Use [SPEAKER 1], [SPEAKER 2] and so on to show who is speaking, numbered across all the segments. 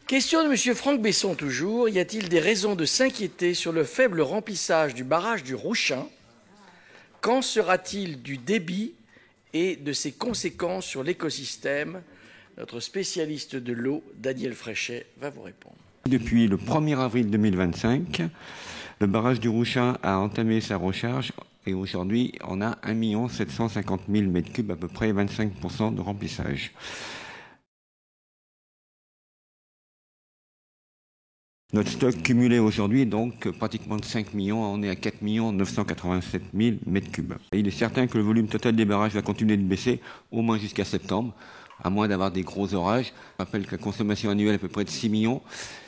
[SPEAKER 1] Question de M. Franck Besson toujours. Y a-t-il des raisons de s'inquiéter sur le faible remplissage du barrage du Rouchin? Qu'en sera-t-il du débit et de ses conséquences sur l'écosystème? Notre spécialiste de l'eau, Daniel Fréchet, va vous répondre.
[SPEAKER 2] Depuis le 1er avril 2025, le barrage du Rouchin a entamé sa recharge et aujourd'hui, on a 1 750 000 m3, à peu près 25% de remplissage. Notre stock cumulé aujourd'hui est donc pratiquement de 5 millions, on est à 4 987 000 m3. Et il est certain que le volume total des barrages va continuer de baisser, au moins jusqu'à septembre, à moins d'avoir des gros orages. Je rappelle que la consommation annuelle est à peu près de 6 millions.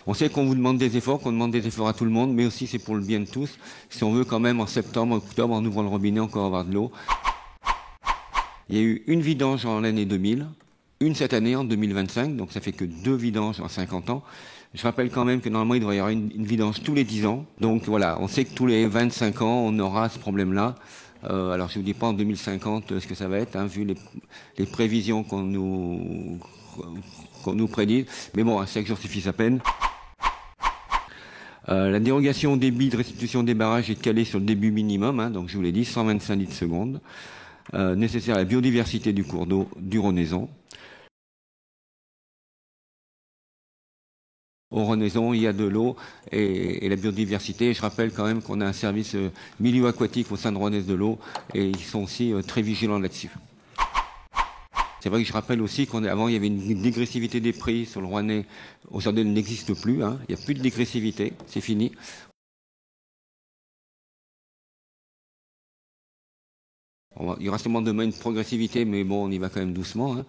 [SPEAKER 2] On sait qu'on vous demande des efforts, qu'on demande des efforts à tout le monde, mais aussi c'est pour le bien de tous. Si on veut quand même en septembre, octobre, en ouvrant le robinet, encore avoir de l'eau. Il y a eu une vidange en l'année 2000, une cette année en 2025, donc ça fait que 2 vidanges en 50 ans. Je rappelle quand même que normalement il devrait y avoir une vidange tous les 10 ans. Donc voilà, on sait que tous les 25 ans on aura ce problème-là. Alors je ne vous dis pas en 2050 ce que ça va être, hein, vu les prévisions qu'on nous prédit. Mais bon, 5 jours suffisent à peine. La dérogation au débit de restitution des barrages est calée sur le début minimum, hein, donc je vous l'ai dit, 125 litres secondes. Nécessaire à la biodiversité du cours d'eau du Renaison. Au Renaison, il y a de l'eau et la biodiversité. Je rappelle quand même qu'on a un service milieu aquatique au sein de Rouennais de l'eau et ils sont aussi très vigilants là-dessus. C'est vrai que je rappelle aussi qu'avant il y avait une dégressivité des prix sur le Rouennais. Aujourd'hui, elle n'existe plus. Hein. Il n'y a plus de dégressivité, c'est fini. Il y aura sûrement demain une progressivité, mais bon, on y va quand même doucement. Hein.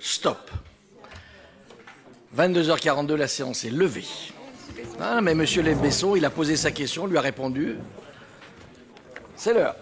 [SPEAKER 1] Stop. 22h42, la séance est levée. Ah, mais M. Besson, il a posé sa question, on lui a répondu. C'est l'heure.